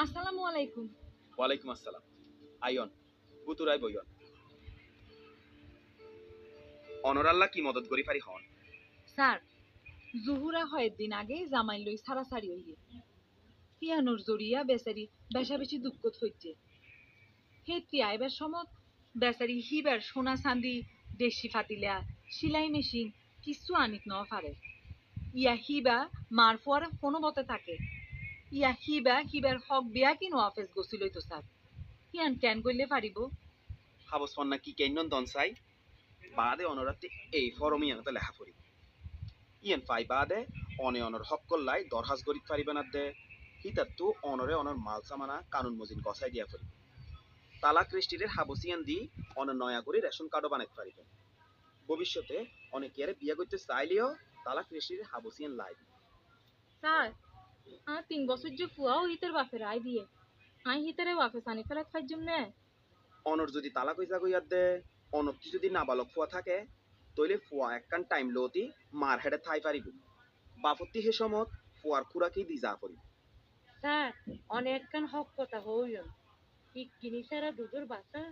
আসসালামু আলাইকুম। ওয়ালাইকুম আসসালাম। আইয়ন, বুতুরাই বইয়ন। অনরাল্লাহ কি মদত করি পারি হন? স্যার, জুহুরা হয় দিন আগে জামাই লই সারাসারি হইয়ে পিয়ানোর জড়িয়া বেচারি বেশা বেশি দুঃখত হইছে। হেত্রি আইবার সমত বেচারি হিবার সোনা চান্দি দেশি ফাতিলা সিলাই মেশিন কিছু আনিত ন পারে। ইয়া হিবা মার ফুয়ারে কোনো মতে থাকে। ইয়া হিবার হক বিয়া কি নো অফিস গছিল তো স্যার। হিয়ান কেন করলে পারিব? হাবস ফন্না কি কেইনন দনসাই? বাদে অনরাতে এই ফরমিয়ানতে লেখা পড়ি। ইয়েন ফাই বাদে অনে অনর হক্কল লাই দরহাজ গরিত পারিবে না দে। হিতাত্তু অনরে অনর মাল সামানা কানুন মজিন গসাই দিয়া পড়ি। তালাক রেস্টিরের হাবসিয়ান দি অনর নয়া করে রেশন কার্ডও বানাইতে পারিবে। ভবিষ্যতে অনেকে বিয়া করতে চাইলেও তালাক রেস্টিরের হাবসিয়ান লাই। স্যার, 3 বছর যে ফুয়াও হিতের বাপের আই দিয়ে আই হিতারে বাপে সানি ফেরত খাইজুম নে। অনর যদি তালাক হইয়া গইয়ার দে, অনরটি যদি নাবালক ফুয়া থাকে, তইলে ফুয়া একখান টাইম লতি মার হেডে থাই পারিব। বাপত্তি হে সমত ফুয়ার খুরাকি দি যা পড়ি। স্যার, অনেকক্ষণ হক কথা হইল ইকিনি সারা দুধুর বাসা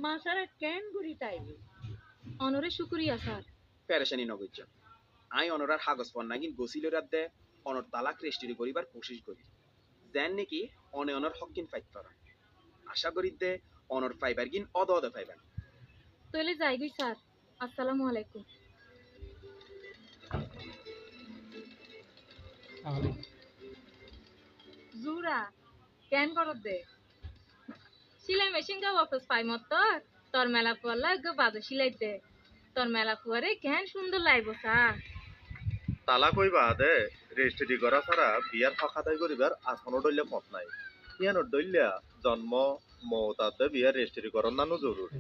মা সারা কেন গুড়ি তাইবে অনরে শুক্রিয়া স্যার। পেরেশানি নগইজ। আই অনরার হাগজ পন নাগিন গসিল রাত দে, অনর তালাক রেস্টিরি করিবার কোশিশ করি। যেন নাকি অনে অনর হকিন ফাইত পারা। আশা করি দে অনর ফাইবার গিন অদ অদে ফাইবার। তইলে যাইগি স্যার। আসসালামু আলাইকুম। জুরা কেন করত দে সিলাই মেশিন গা অফিস পাই মত তোর মেলা ফুয়ালা গো বাজে সিলাই দে তোর মেলা ফুয়ারে কেন সুন্দর লাগবো স্যার। তালাক হইবা দে রেজিস্ট্রি করা ছাড়া বিয়ার হক আদায় করিবার আসনও ডইলে পথ নাই। ইয়ানোর ডইলিয়া জন্ম মৌতাতে বিয়ার রেজিস্ট্রি করন নানো জরুরি।